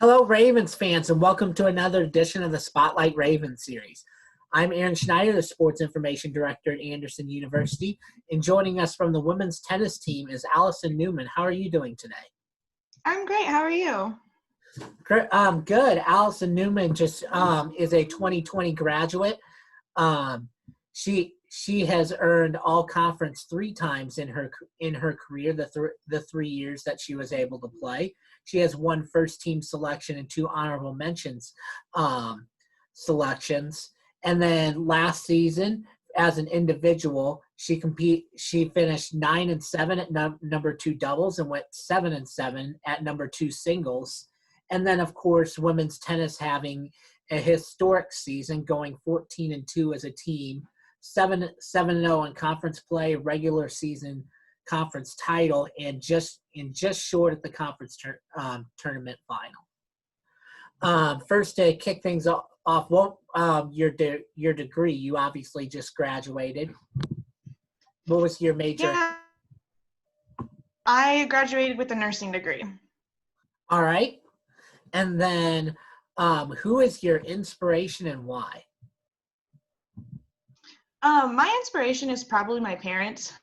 Hello, Ravens fans, and welcome to another edition of the Spotlight Ravens series. I'm Aaron Schneider, the Sports Information Director at Anderson University, and joining us from the women's tennis team is Allison Newman. How are you doing today? I'm great. How are you? Good. Allison Newman just is a 2020 graduate. She has earned all conference 3 times in her career, the 3 years that she was able to play. She has 1 first team selection and 2 honorable mentions selections. And then last season, as an individual, she finished 9-7 at number 2 doubles and went 7-7 at number 2 singles. And then, of course, women's tennis having a historic season, going 14-2 as a team, 7-0 in conference play, regular season conference title, and just short at the conference tournament final. First, to kick things off, your degree? You obviously just graduated. What was your major? Yeah, I graduated with a nursing degree. All right. And then, who is your inspiration and why? My inspiration is probably my parents.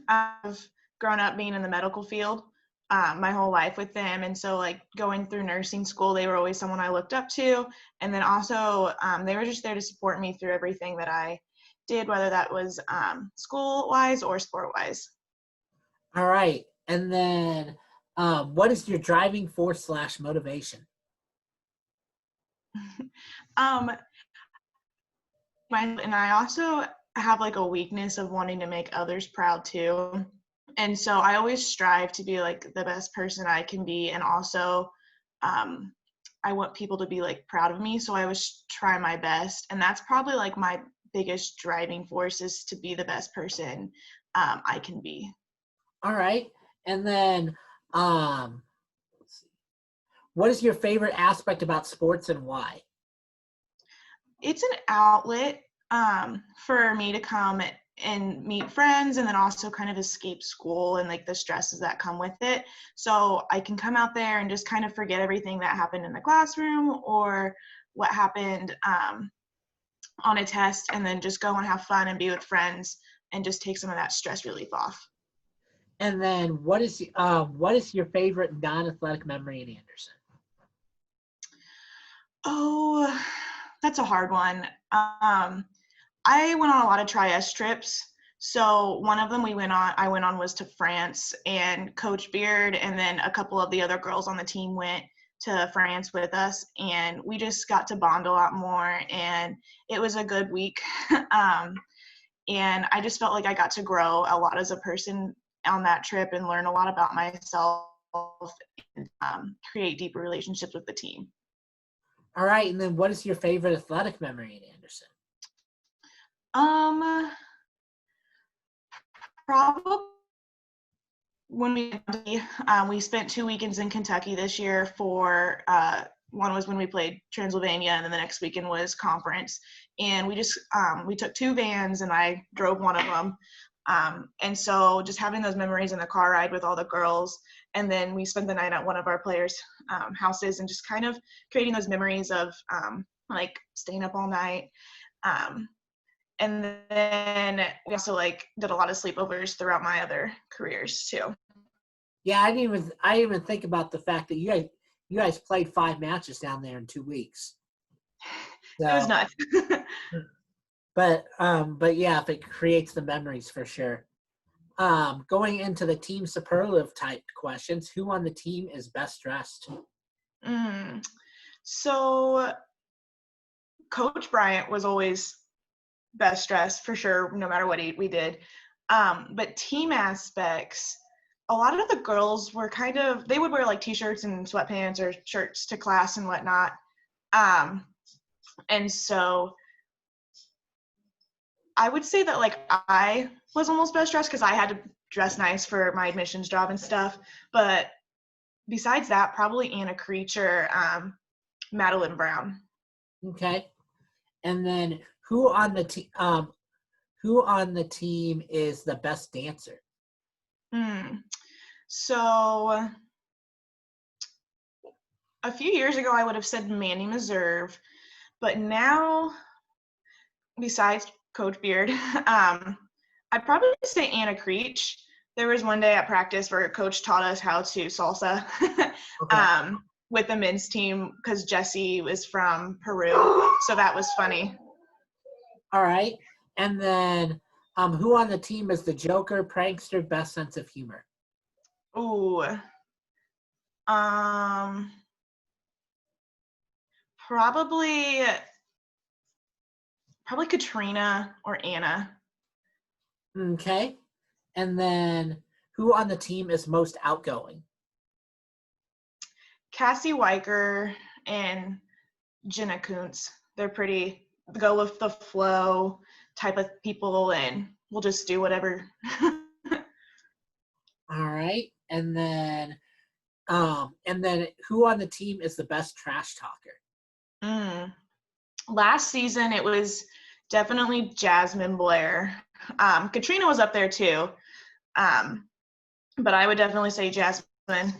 I've grown up being in the medical field my whole life with them, and so going through nursing school, they were always someone I looked up to. And then also, they were just there to support me through everything that I did, whether that was school-wise or sport-wise. All right. And then, what is your driving force / motivation? And I also have a weakness of wanting to make others proud too. And so I always strive to be the best person I can be. And also, I want people to be proud of me. So I always try my best. And that's probably my biggest driving force, is to be the best person I can be. All right. And then, let's see. What is your favorite aspect about sports and why? It's an outlet for me to come and meet friends, and then also kind of escape school and the stresses that come with it. So I can come out there and just kind of forget everything that happened in the classroom or what happened on a test, and then just go and have fun and be with friends and just take some of that stress relief off. And then what is your favorite non-athletic memory in Anderson? Oh, that's a hard one. I went on a lot of tri-S trips. So one of them I went on was to France, and Coach Beard and then a couple of the other girls on the team went to France with us, and we just got to bond a lot more, and it was a good week. And I just felt like I got to grow a lot as a person on that trip and learn a lot about myself and create deeper relationships with the team. All right. And then what is your favorite athletic memory in Anderson? Probably when we spent 2 weekends in Kentucky this year for one was when we played Transylvania, and then the next weekend was conference. And we just we took 2 vans, and I drove one of them. And so just having those memories in the car ride with all the girls, and then we spent the night at one of our players' houses, and just kind of creating those memories of staying up all night. And then we also did a lot of sleepovers throughout my other careers too. Yeah, I didn't even think about the fact that you guys played 5 matches down there in 2 weeks. So, it was nuts. but yeah, if it creates the memories for sure. Going into the team superlative type questions, who on the team is best dressed? So Coach Bryant was always best dressed for sure, no matter what we did. But team aspects, a lot of the girls were they would wear t-shirts and sweatpants or shirts to class and whatnot. And so I would say that I was almost best dressed because I had to dress nice for my admissions job and stuff. But besides that, probably Anna Creature, Madeline Brown. Okay. And then who on the team is the best dancer? So A few years ago, I would have said Manny Meserve, but now, besides Coach Beard, I'd probably say Anna Creech. There was one day at practice where Coach taught us how to salsa Okay. with the men's team because Jesse was from Peru, so that was funny. All right. And then who on the team is the Joker, prankster, best sense of humor? Ooh. Probably Katrina or Anna. Okay. And then who on the team is most outgoing? Cassie Weicker and Jenna Kuntz. They're pretty go with the flow type of people, and we'll just do whatever. All right. And then who on the team is the best trash talker? Last season, it was definitely Jasmine Blair. Katrina was up there too, but I would definitely say Jasmine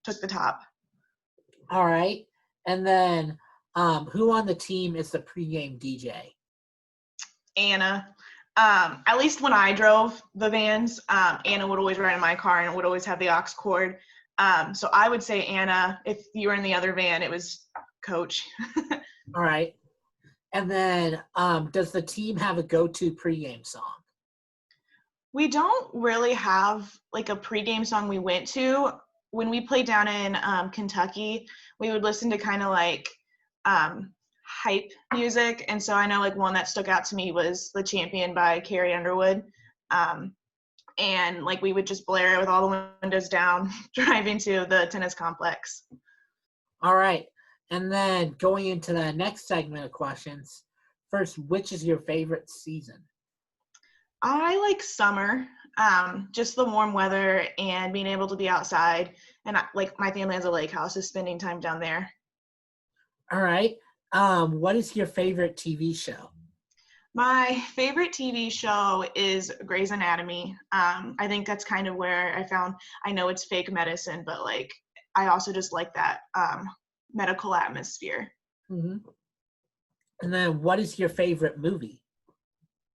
took the top. All right. And then who on the team is the pregame DJ? Anna. At least when I drove the vans, Anna would always ride in my car and would always have the aux cord. So I would say Anna. If you were in the other van, it was Coach. All right. And then does the team have a go-to pregame song? We don't really have like a pregame song we went to. When we played down in Kentucky, we would listen to kind of like hype music. And so I know like one that stuck out to me was The Champion by Carrie Underwood. And like we would just blare it with all the windows down driving to the tennis complex. All right. And then going into the next segment of questions, first, which is your favorite season? I like summer, just the warm weather and being able to be outside. And like my family has a lake house, is spending time down there. All right. What is your favorite TV show? My favorite TV show is Grey's Anatomy. I think that's kind of where I know it's fake medicine, but like I also just like that medical atmosphere. Mm-hmm. And then what is your favorite movie?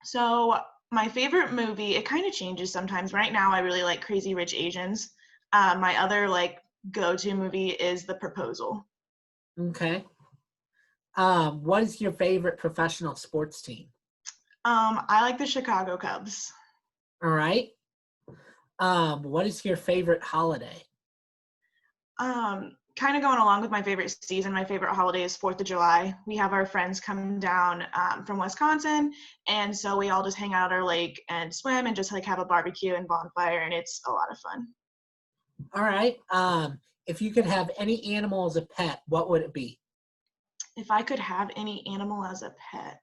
So my favorite movie, it kind of changes sometimes. Right now, I really like Crazy Rich Asians. My other like go-to movie is The Proposal. Okay. What is your favorite professional sports team? I like the Chicago Cubs. All right. What is your favorite holiday? Kind of going along with my favorite season, my favorite holiday is 4th of July. We have our friends come down from Wisconsin, and so we all just hang out at our lake and swim and just like have a barbecue and bonfire, and it's a lot of fun. All right. If you could have any animal as a pet, what would it be? If I could have any animal as a pet,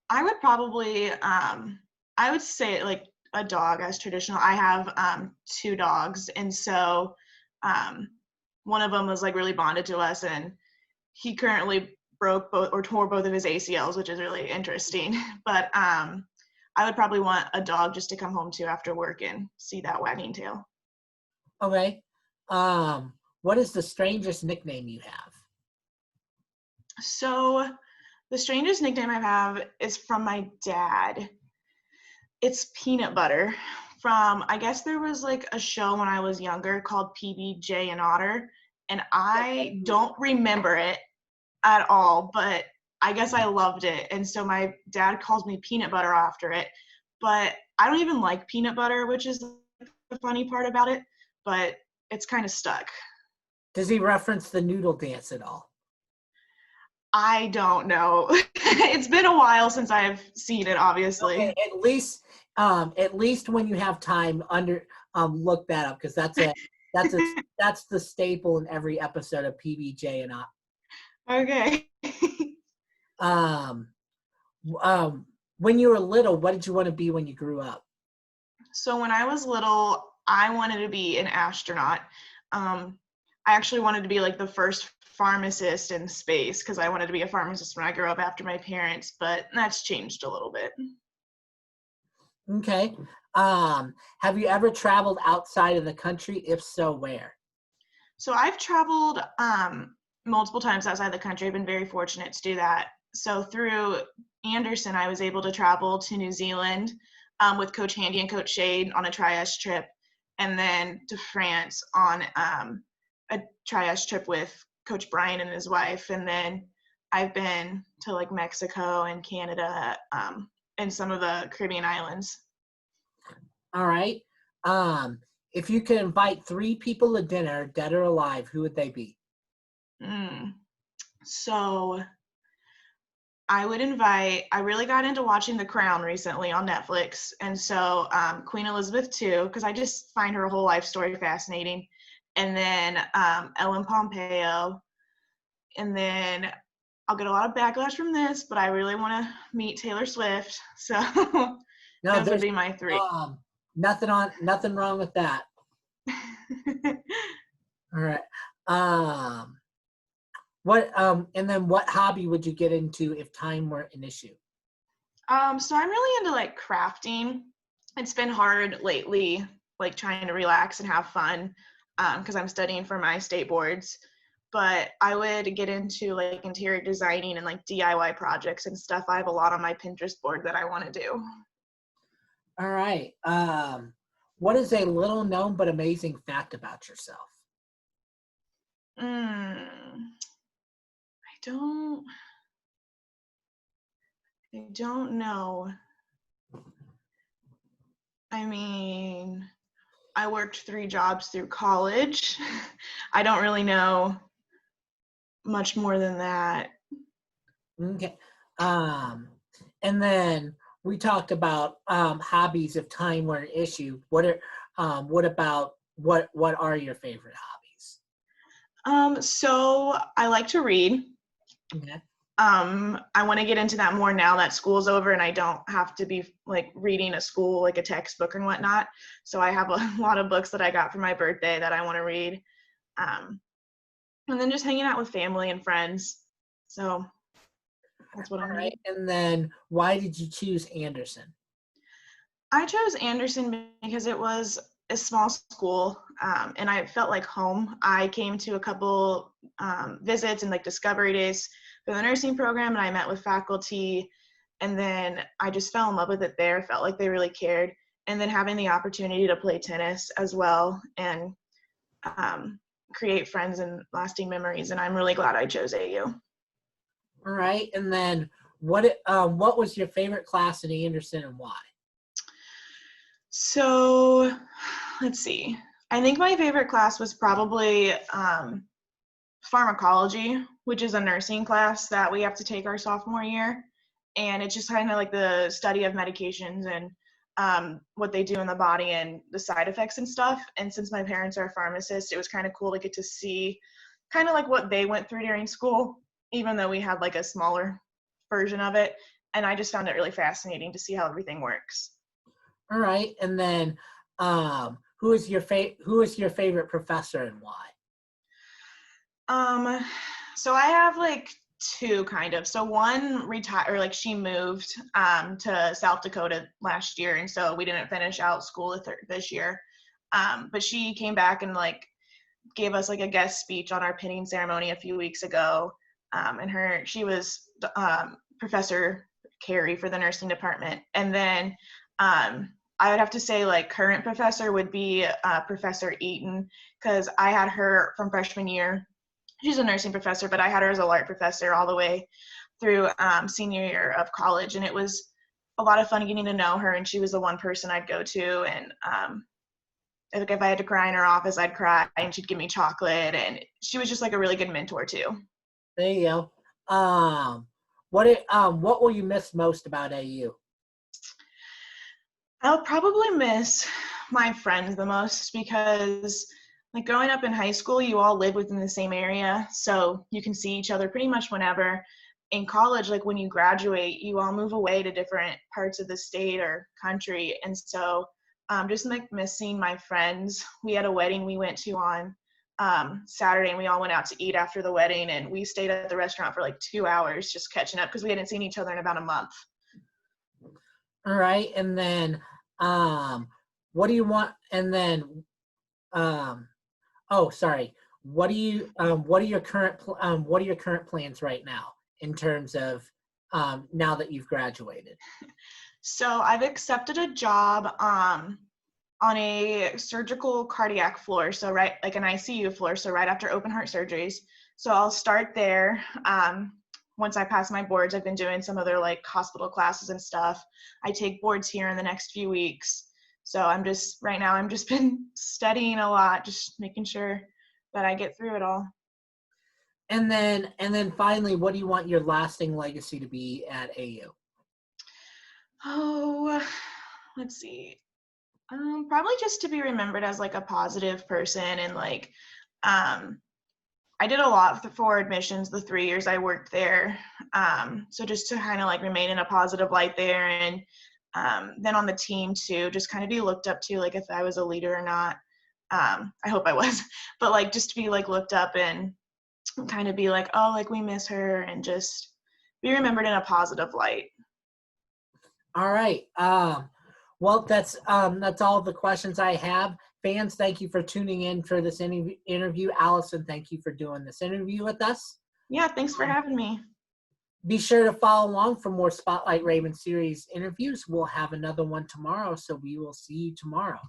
I would probably, I would say like a dog as traditional. I have 2 dogs, and so one of them was like really bonded to us, and he currently tore both of his ACLs, which is really interesting. But I would probably want a dog just to come home to after work and see that wagging tail. Okay. What is the strangest nickname you have? So the strangest nickname I have is from my dad. It's Peanut Butter. I guess there was like a show when I was younger called PBJ and Otter, and I don't remember it at all, but I guess I loved it. And so my dad calls me Peanut Butter after it, but I don't even like peanut butter, which is the funny part about it, but it's kind of stuck. Does he reference the Noodle Dance at all? I don't know. It's been a while since I've seen it, obviously. Okay, at least when you have time, look that up, because that's the staple in every episode of PBJ and Okay. When you were little, what did you want to be when you grew up? So when I was little, I wanted to be an astronaut. I actually wanted to be like the first pharmacist in space because I wanted to be a pharmacist when I grew up after my parents, but that's changed a little bit. Okay. Have you ever traveled outside of the country? If so, where? So I've traveled multiple times outside the country. I've been very fortunate to do that. So through Anderson, I was able to travel to New Zealand with Coach Handy and Coach Shade on a triage trip, and then to France on a triage trip with Coach Brian and his wife. And then I've been to like Mexico and Canada and some of the Caribbean islands. All right. If you could invite 3 people to dinner, dead or alive, who would they be? So I really got into watching The Crown recently on Netflix. And so Queen Elizabeth too, because I just find her whole life story fascinating. And then Ellen Pompeo. And then I'll get a lot of backlash from this, but I really want to meet Taylor Swift. So No, those would be my 3. Nothing wrong with that. All right. And then what hobby would you get into if time weren't an issue? So I'm really into like crafting. It's been hard lately, like trying to relax and have fun because I'm studying for my state boards. But I would get into like interior designing and like DIY projects and stuff. I have a lot on my Pinterest board that I want to do. All right. What is a little known but amazing fact about yourself? I don't know. I mean, I worked 3 jobs through college. I don't really know much more than that. Okay. And then we talked about hobbies if time were an issue. What are your favorite hobbies? So I like to read. Okay. I want to get into that more now that school's over and I don't have to be like reading a school, like a textbook and whatnot. So I have a lot of books that I got for my birthday that I want to read. And then just hanging out with family and friends. So that's what I need. And then why did you choose Anderson? I chose Anderson because it was a small school and I felt like home. I came to a couple visits and like discovery days for the nursing program, and I met with faculty, and then I just fell in love with it there. Felt like they really cared, and then having the opportunity to play tennis as well and create friends and lasting memories, and I'm really glad I chose AU. All right, and then what was your favorite class in Anderson and why? So let's see. I think my favorite class was probably pharmacology, which is a nursing class that we have to take our sophomore year. And it's just kind of like the study of medications and what they do in the body and the side effects and stuff. And since my parents are pharmacists, it was kind of cool to get to see kind of like what they went through during school, even though we had like a smaller version of it. And I just found it really fascinating to see how everything works. All right, and then who is your favorite professor and why? So I have like 2 kind of. So one retired, or like she moved to South Dakota last year, and so we didn't finish out school this year. But she came back and like gave us like a guest speech on our pinning ceremony a few weeks ago. And she was Professor Carey for the nursing department. And then I would have to say like current professor would be Professor Eaton, because I had her from freshman year. She's a nursing professor, but I had her as a LART professor all the way through senior year of college. And it was a lot of fun getting to know her. And she was the one person I'd go to. And like if I had to cry in her office, I'd cry and she'd give me chocolate. And she was just like a really good mentor too. There you go. What will you miss most about AU? I'll probably miss my friends the most because like growing up in high school, you all live within the same area, so you can see each other pretty much whenever. In college, like when you graduate, you all move away to different parts of the state or country, and so just like missing my friends. We had a wedding we went to on Saturday, and we all went out to eat after the wedding, and we stayed at the restaurant for like 2 hours just catching up because we hadn't seen each other in about a month. All right, and then what do you want? And then, what are your current plans right now in terms of now that you've graduated? So I've accepted a job on a surgical cardiac floor, so right, like an ICU floor, so right after open heart surgeries. So I'll start there. Once I pass my boards, I've been doing some other like hospital classes and stuff. I take boards here in the next few weeks. So I'm just been studying a lot, just making sure that I get through it all. And then finally, what do you want your lasting legacy to be at AU? Oh, let's see. Probably just to be remembered as like a positive person, and like I did a lot for admissions the 3 years I worked there. So just to kind of like remain in a positive light there, and then on the team too, just kind of be looked up to, like if I was a leader or not. I hope I was, but like just to be like looked up and kind of be like, oh, like we miss her, and just be remembered in a positive light. All right. Well, that's all the questions I have. Fans, thank you for tuning in for this interview. Allison, thank you for doing this interview with us. Yeah, thanks for having me. Be sure to follow along for more Spotlight Raven series interviews. We'll have another one tomorrow, so we will see you tomorrow.